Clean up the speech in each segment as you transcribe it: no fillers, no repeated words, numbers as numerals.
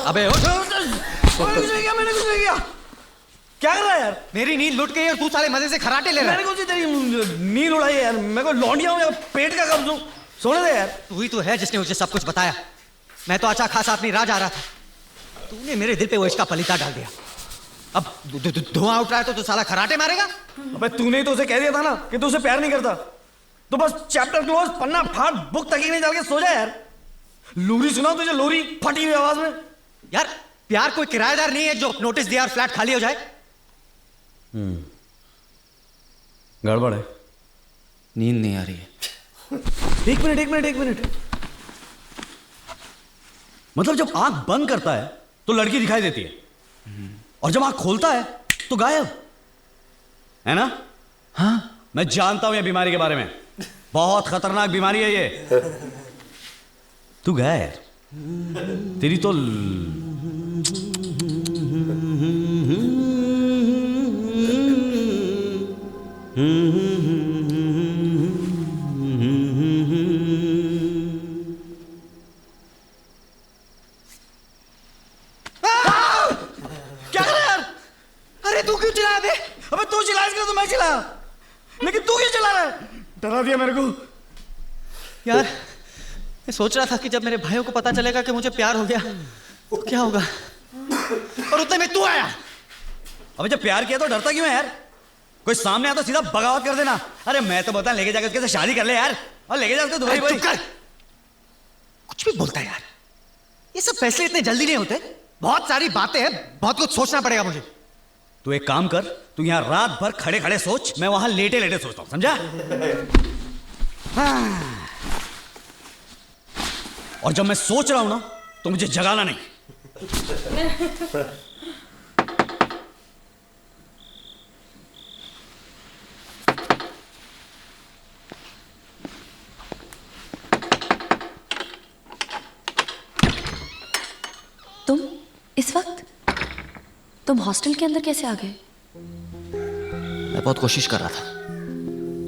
अबे उठ। कुछ नहीं किया, मैंने कुछ नहीं किया। क्या कर रहा है यार? मेरी नींद लुट गई और तू साले मजे से खराटे ले रहा है। मैंने कुछ तेरी नींद उड़ाई है यार। मेरे को लौंडिया हूँ, पेट का कब्ज हूँ। सोने दे यार। तू ही तो है जिसने मुझे सब कुछ बताया। मैं तो अच्छा खासा अपनी राह जा रहा था, तूने मेरे दिल पे वो इसका पलीता डाल दिया। अब धुआं उठ रहा है तो तू साला खराटे मारेगा। अबे तूने ही तो उसे कह दिया था ना कि तू उसे प्यार नहीं करता। तो बस चैप्टर क्लोज, पन्ना फाड़, बुक तक ही नहीं डाल के सो जा यार। लोरी सुनाओ तुझे, लोरी फटी हुई आवाज में। यार प्यार कोई किराएदार नहीं है जो नोटिस दिया और फ्लैट खाली हो जाए। गड़बड़ है। नींद नहीं आ रही है। एक मिनट। मतलब जब आंख बंद करता है तो लड़की दिखाई देती है, और जब आंख खोलता है तो गायब है ना? हाँ, मैं जानता हूं ये बीमारी के बारे में। बहुत खतरनाक बीमारी है ये। तू गया यार, तेरी तो क्या कर रहा है यार? अरे तू क्यों चिल्लाया बे? अबे तू चिल्ला इसका तो मैं चिल्लाया, लेकिन तू क्यों चिल्ला रहा है? डरा दिया मेरे को यार मैं सोच रहा था कि जब मेरे भाइयों को पता चलेगा कि मुझे प्यार हो गया तो क्या होगा, और उतने में तू आया। अबे जब प्यार किया तो डरता क्यों है यार? कोई सामने आता तो सीधा बगावत कर देना। अरे मैं तो बता, लेके जाकर उसके साथ शादी कर ले यार, और लेके जा उसको दुबई। चुप कर, कुछ भी बोलता है यार। ये सब फैसले इतने जल्दी नहीं होते, बहुत सारी बातें हैं, बहुत कुछ सोचना पड़ेगा मुझे। तू एक काम कर, तू यहाँ रात भर खड़े खड़े सोच, मैं वहां लेटे लेटे सोचता हूं, समझा? और जब मैं सोच रहा हूं ना तो मुझे जगाना नहीं। तुम इस वक्त? तुम हॉस्टल के अंदर कैसे आ गए? मैं बहुत कोशिश कर रहा था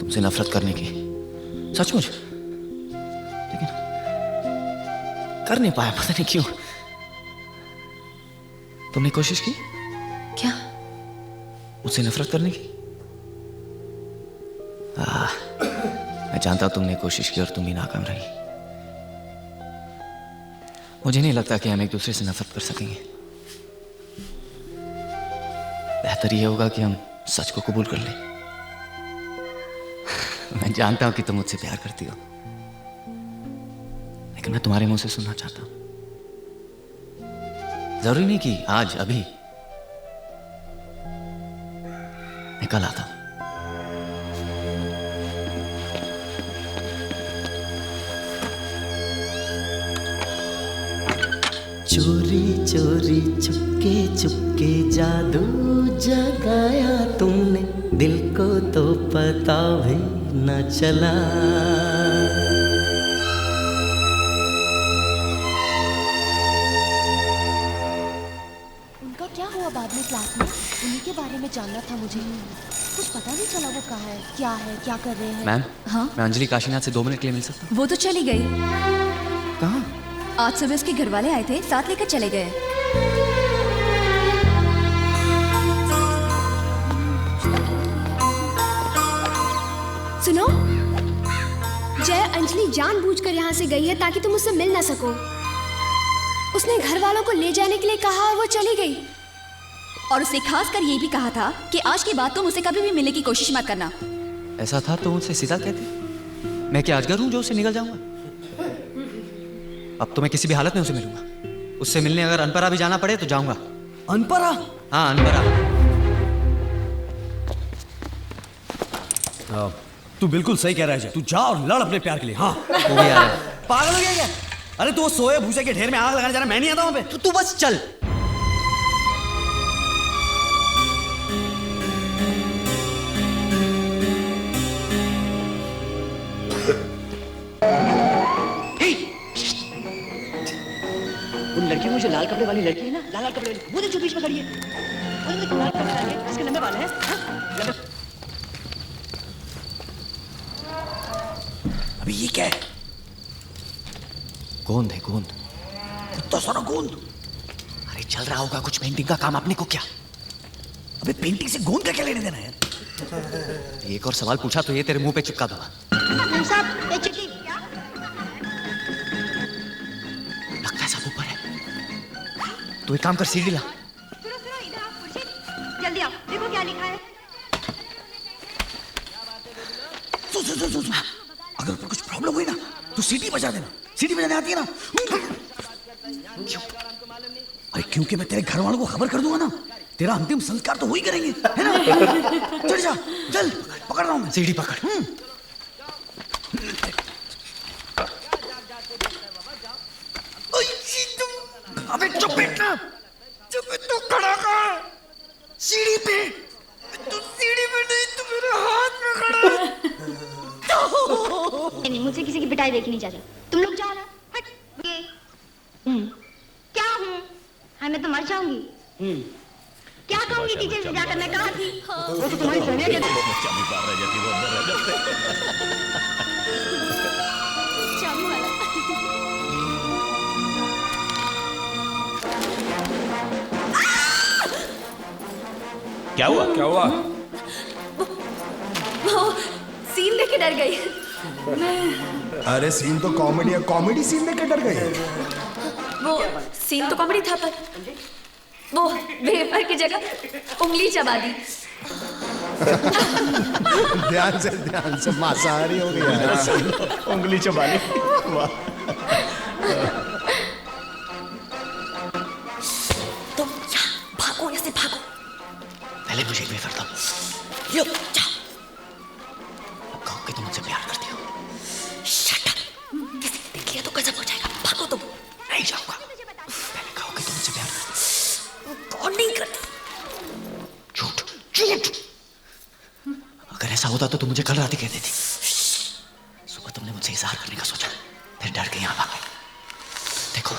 तुमसे नफरत करने की, सचमुच, लेकिन कर नहीं पाया, पता नहीं क्यों। तुमने कोशिश की क्या? मुझसे नफरत करने की? मैं जानता हूं तुमने कोशिश की और तुम भी नाकाम रही। मुझे नहीं लगता कि हम एक दूसरे से नफरत कर सकेंगे। बेहतर यह होगा कि हम सच को कबूल कर लें। मैं जानता हूं कि तुम मुझसे प्यार करती हो, लेकिन मैं तुम्हारे मुंह से सुनना चाहता हूं। जरूरी नहीं कि आज, अभी। मैं कल आता हूं। चोरी चोरी चुपके चुपके जादू जगाया तुमने, दिल को तो पता भी न चला। उनका क्या हुआ बाद में क्लास में? उन्हीं के बारे में जानना था मुझे। कुछ पता नहीं चला वो कहाँ है, क्या कर रहे हैं। मैम, हाँ? मैं अंजलि काशीनाथ से 2 मिनट के लिए मिल सकता हूँ? वो तो चली गई। कहाँ? आज सुबह उसके घर वाले आए थे, साथ लेकर चले गए। सुनो, जय अंजलि जानबूझकर यहाँ से गई है ताकि तुम उससे मिल ना सको। उसने घर वालों को ले जाने के लिए कहा और वो चली गई। और उसे खास कर ये भी कहा था कि आज के बाद तुम उसे कभी भी मिलने की कोशिश मत करना। ऐसा था तो मुझसे सीधा कहते। मैं क्या अजगर हूं जो उससे निकल जाऊंगा? अब तो मैं किसी भी हालत में उसे मिलूंगा। उससे मिलने अगर अनपरा भी जाना पड़े तो जाऊंगा। अनपरा? हाँ, अनपरा। तू बिल्कुल सही कह रहा है। तू जा और लड़ अपने प्यार के लिए। हाँ, वो भी आ रहा है। पागल हो गया क्या? अरे तू वो सोए भूसे के ढेर में आग लगाने जा रहा, मैं नहीं आता वहां पे। तू बस चल। उन लड़कियों में जो लाल कपड़े वाली लड़की है ना, लाल कपड़े वाली, वो जो बीच में खड़ी है, वो देखो लाल कपड़े वाली, इसके लंबे बाल हैं, लंबे। अभी ये क्या है? गोंद है, गोंद। तो सारा गोंद। अरे चल रहा होगा कुछ पेंटिंग का काम, अपने को क्या? अबे पेंटिंग से गोंद का क्या लेने देना है? एक और सवाल पूछा तो ये तेरे मुंह पे चिपका दूंगा। साहब ये चिट्ठी लगता है सब ऊपर है। तू एक काम कर, सीढ़ी ला। सुनो सुनो, इधर आओ खुर्शीद, जल्दी आओ, देखो क्या लिखा है। सुन अगर ऊपर कुछ प्रॉब्लम हुई ना तो सीटी बजा देना। सीटी बजाने आती है ना? क्यों? अरे क्योंकि मैं तेरे घर वालों को खबर कर दूंगा ना, तेरा अंतिम संस्कार तो वही करेंगे, है ना? चल जा, चल पकड़ रहा हूं मैं। सीढ़ी पकड़। अबे चुप बैठना, चुप। तू खड़ा कहाँ? सीढ़ी पे। तू सीढ़ी पे नहीं, तू मेरे हाथ में खड़ा है। नहीं, मुझे किसी की पिटाई देखनी नहीं चाहता। तुम लोग जाओ ना। हट ये। क्या हूँ? हाँ मैं तो मर जाऊंगी। क्या कहूंगी टीचर से जाकर? मैं कहा थी वो तो तुम्हारी सोनिया के चाबी वाला। क्या हुआ? क्या हुआ? वो सीन देख के डर गई। अरे सीन तो कॉमेडी है, कॉमेडी सीन देख के डर गए। वो सीन तो कॉमेडी था, पर वो वेफर की जगह उंगली चबा दी। ध्यान से मांसाहारी हो गया। उंगली चबा ली। वाह। तुम यहाँ भागो, यहाँ से भागो। पहले मुझे एक वेफर दो। लो जाओ। कहो कि तुम मुझसे प्यार करती हो। Shut up. किसी ने देख लिया तो गजब हो जाएगा। भागो तुम। नहीं जाऊंगा। पहले कहो कि तुम मुझसे प्यार करती हो। कौन नहीं करता? झूठ झूठ। अगर ऐसा होता तो तुम मुझे कल रात ही कह देती। सुबह तुमने मुझसे इजहार करने का सोचा, फिर डर के यहाँ भाग गए। देखो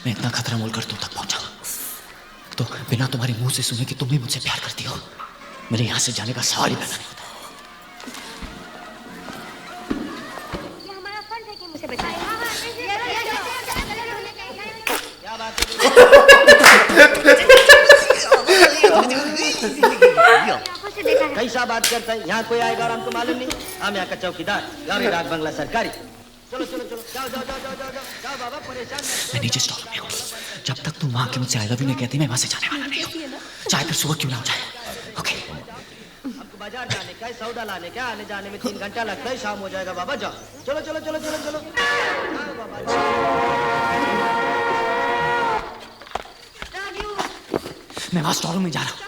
मैं इतना खतरा मोल कर तुम तक पहुंचा तो बिना तुम्हारे मुंह से सुने कि तुम भी मुझसे प्यार करती हो, मेरे यहाँ से जाने का सवाल ही पैदा नहीं होता। ये हमारा फर्ज है कि मुझे बचाए। क्या बात है? कैसा बात करता है? यहाँ कोई आएगा और हमको मालूम नहीं? हम यहाँ का चौकीदार, गाँव डाक बंगला सरकारी। चलो चलो चलो, जाओ जाओ जाओ जाओ जाओ जाओ बाबा, परेशान मत। मैं नीचे स्टॉल में हूँ। जब तक तुम वहां के मुझसे आई लव यू नहीं कहती मैं वहां से जाने वाला नहीं हूँ, चाहे फिर सुबह क्यों ना हो जाए। ओके? हमको बाजार जाने का है, सौदा लाने का, आने जाने में 3 घंटा लगता है, शाम हो जाएगा बाबा। जाओ चलो चलो चलो चलो चलो। जाओ बाबा। मैं वहां स्टॉल में जा रहा हूँ।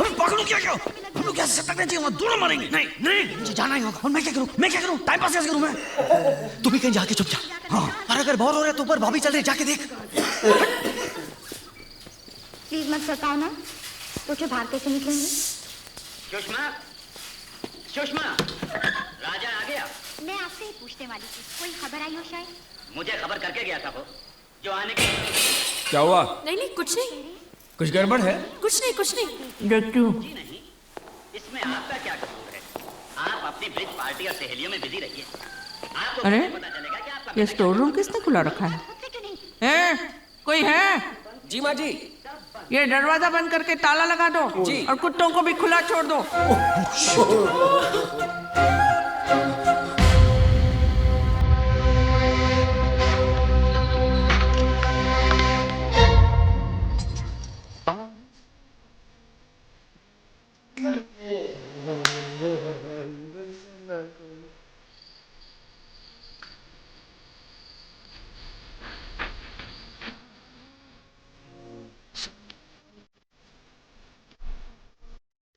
अरे पागलों क्या क्या? हम लोग कैसे सटकने चाहिए? वहाँ दोनों मारेंगे। नहीं नहीं, मुझे जाना ही होगा। और मैं क्या करूँ? मैं क्या करूँ? टाइम पास कैसे करूँ मैं? तुम भी कहीं जाके चुप जा। हाँ। और अगर बोर हो रहा है तो ऊपर भाभी चल रही, जाके देख। प्लीज मत सताओ ना, तो जो बाहर कैसे निकलेंगे? सुषमा, सुषमा, राजा आ गया। मैं आपसे ही पूछने वाली थी, कोई खबर आई हो शायद? मुझे खबर करके गया था वो, जो आने के। क्या हुआ? नहीं नहीं, कुछ नहीं, कुछ गड़बड़ है? कुछ नहीं, कुछ नहीं। देखती हूँ। जी नहीं, इसमें आपका क्या कसूर है? आप अपनी ब्रिज पार्टी और सहेलियों में बिजी रहिए। आपको अरे, पता चलेगा कि आपका ये स्टोर रूम किसने खुला रखा है? हैं? कोई है? जी माँ जी। ये दरवाजा बंद करके ताला लगा दो जी। और कुत्तों को भी खुला छोड़ दो।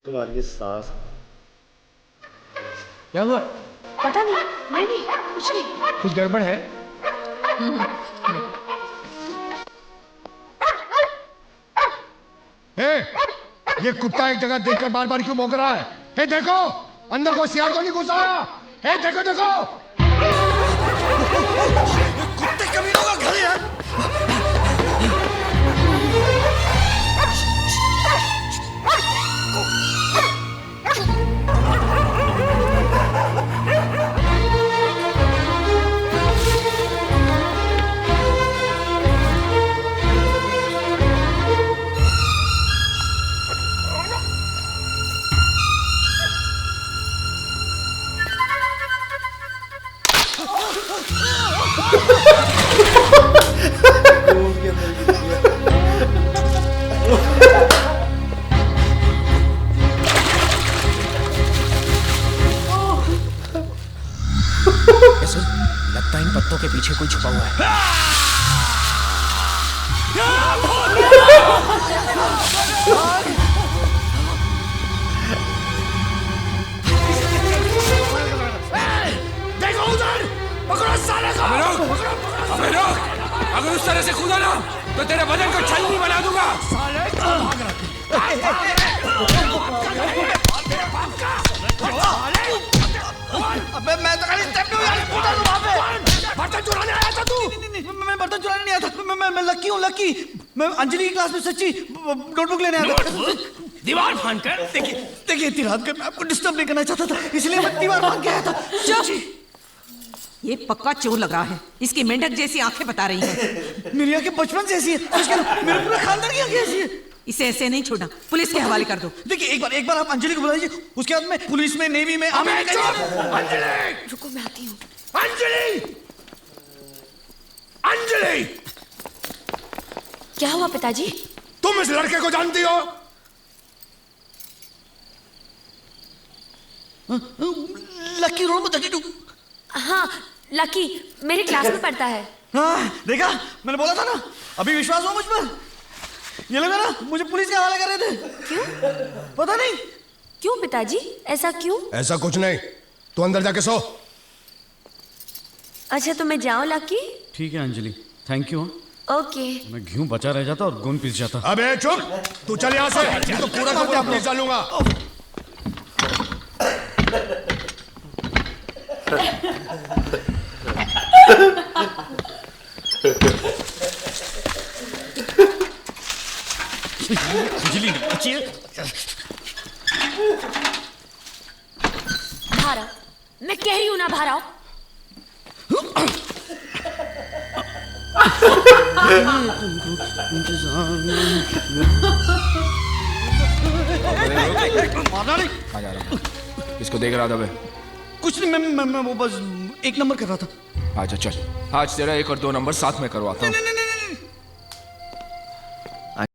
तुम्हारी सास क्या हुआ? पता नहीं, नहीं कुछ नहीं। कुछ गड़बड़ है? ये कुत्ता एक जगह देखकर बार बार क्यों भौंक रहा है? हे देखो, अंदर को सियार तो नहीं घुसा आया? हे देखो देखो। कुत्ते कमीनों का घर है। छुपा हुआ है। देखो उधर, पकड़ो साले को। अबे रोक! अगर उस तरह से कूदा ना तो तेरे बदन को छलनी बना दूंगा। साले को भाग रहा है। अबे मैं तो खाली स्टेप यार कूदा तू वहां पे। बर्तन चुराने आया था तू? मैं बर्तन चुराने नहीं आया था। मैं लकी हूँ, लकी। मैं अंजलि की क्लास में सच्ची नोटबुक लेने आया था। दीवार फाड़ कर। देखिए इतनी रात को मैं आपको डिस्टर्ब नहीं करना चाहता था, इसलिए मैं दीवार फाड़ के आया था। चुप! ये पक्का चोर लग रहा है। इसकी मेंढक जैसी आंखें बता रही हैं। मेरी आंखें बचपन से ऐसी है, मेरे पूरे खानदान की आंखें ऐसी है। इसे ऐसे नहीं छोड़ना, पुलिस के हवाले कर दो। देखिए एक बार आप अंजलि को बुला लीजिए, उसके बाद में पुलिस में, नेवी में, आर्मी में। अंजलि! रुको मैं आती हूँ। अंजलि! अंजलि! क्या हुआ पिताजी? तुम इस लड़के को जानती हो? Lucky road 32। हाँ, लकी मेरे क्लास में पढ़ता है। हाँ देखा, मैंने बोला था ना, अभी विश्वास हो मुझ पर। ये लगा ना मुझे पुलिस के हवाले कर रहे थे। क्यों? पता नहीं क्यों पिताजी, ऐसा क्यों? ऐसा कुछ नहीं, तू अंदर जाके सो। अच्छा तो मैं जाऊँ लकी? ठीक है अंजलि, थैंक यू। ओके। मैं घी बचा रह जाता और गोंद पीस जाता। अबे चुप, तू चल यहाँ से, तो पूरा का पूरा पुलिस डालूंगा। अंजलि बचिए। बाहर आओ, मैं कह रही हूँ ना बाहर आओ। मारना नहीं। आ जा रहा हूँ। किसको देख रहा था बे? कुछ नहीं, मैं वो बस 1 नंबर कर रहा था। अच्छा चल, आज तेरा 1 और 2 नंबर साथ में करवाता हूँ। नहीं